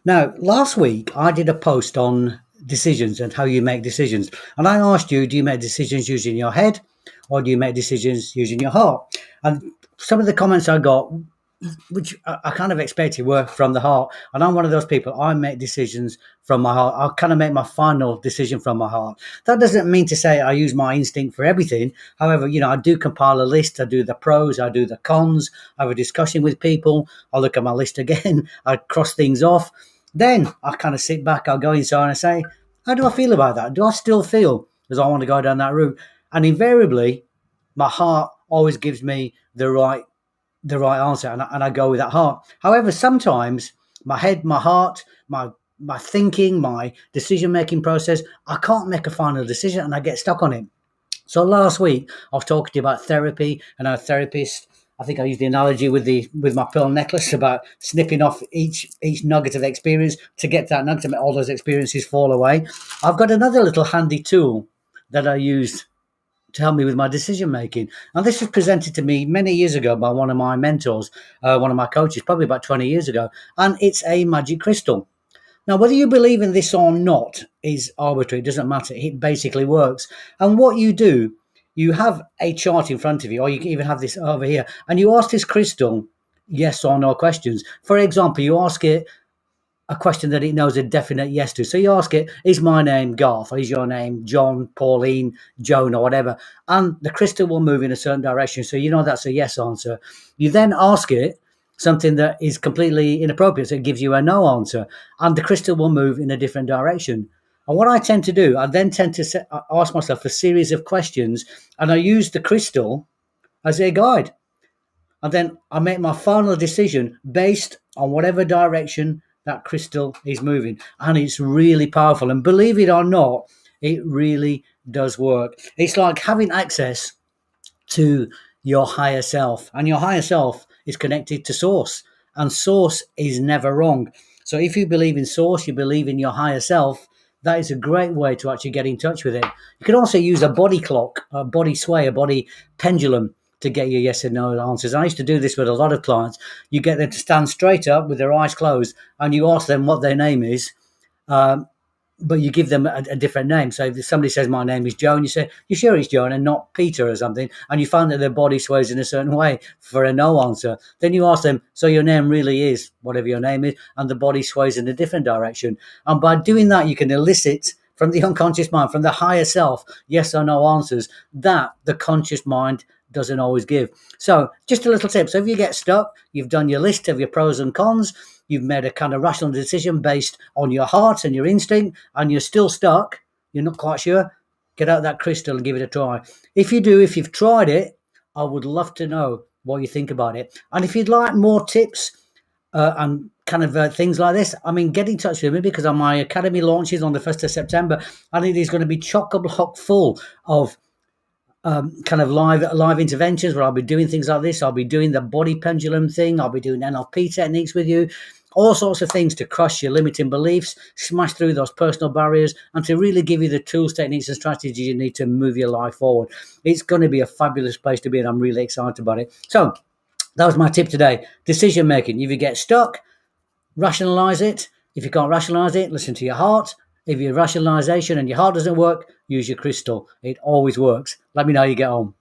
Now, last week I did a post on decisions and how you make decisions. And I asked you, do you make decisions using your head or do you make decisions using your heart? And some of the comments I got, which I kind of expected, were from the heart. And I'm one of those people. I make decisions from my heart. I kind of make my final decision from my heart. That doesn't mean to say I use my instinct for everything. However, I do compile a list. I do the pros. I do the cons. I have a discussion with people. I look at my list again. I cross things off. Then I kind of sit back. I'll go inside and I say, how do I feel about that? Do I still feel as I want to go down that route? And invariably, my heart always gives me the right answer, and I go with that heart. However, sometimes my head, my heart, my thinking, my decision making process, I can't make a final decision, and I get stuck on it. So last week I was talking to you about therapy and our therapist. I think I used the analogy with my pearl necklace about snipping off each nugget of experience to get that nugget to make all those experiences fall away. I've got another little handy tool that I use to help me with my decision making. And this was presented to me many years ago by one of my mentors, one of my coaches, probably about 20 years ago. And it's a magic crystal. Now, whether you believe in this or not is arbitrary. It doesn't matter. It basically works. And what you do, you have a chart in front of you, or you can even have this over here, and you ask this crystal yes or no questions. For example, you ask it a question that it knows a definite yes to. So you ask it, is my name Garth, or is your name John, Pauline, Joan, or whatever? And the crystal will move in a certain direction. So you know that's a yes answer. You then ask it something that is completely inappropriate. So it gives you a no answer. And the crystal will move in a different direction. And what I tend to do, I then tend to ask myself a series of questions, and I use the crystal as a guide. And then I make my final decision based on whatever direction that crystal is moving. And it's really powerful. And believe it or not, it really does work. It's like having access to your higher self. And your higher self is connected to source. And source is never wrong. So if you believe in source, you believe in your higher self, that is a great way to actually get in touch with it. You can also use a body clock, a body sway, a body pendulum to get your yes and no answers. I used to do this with a lot of clients. You get them to stand straight up with their eyes closed and you ask them what their name is. But you give them a different name. So if somebody says, my name is Joan, you say, you sure it's Joan and not Peter or something? And you find that their body sways in a certain way for a no answer. Then you ask them, so your name really is whatever your name is, and the body sways in a different direction. And by doing that, you can elicit from the unconscious mind, from the higher self, yes or no answers that the conscious mind doesn't always give. So just a little tip. So if you get stuck, you've done your list of your pros and cons, you've made a kind of rational decision based on your heart and your instinct, and you're still stuck, you're not quite sure, get out that crystal and give it a try. If you do, if you've tried it, I would love to know what you think about it. And if you'd like more tips and kind of things like this, I mean, get in touch with me because on my academy launches on the 1st of September, I think it's going to be chock-a-block full of kind of live interventions where I'll be doing things like this. I'll be doing the body pendulum thing. I'll be doing NLP techniques with you, all sorts of things to crush your limiting beliefs, smash through those personal barriers, and to really give you the tools, techniques, and strategies you need to move your life forward. It's going to be a fabulous place to be, and I'm really excited about it. So that was my tip today. Decision making. If you get stuck, rationalize it. If you can't rationalize it, listen to your heart. If your rationalization and your heart doesn't work, use your crystal. It always works. Let me know how you get on.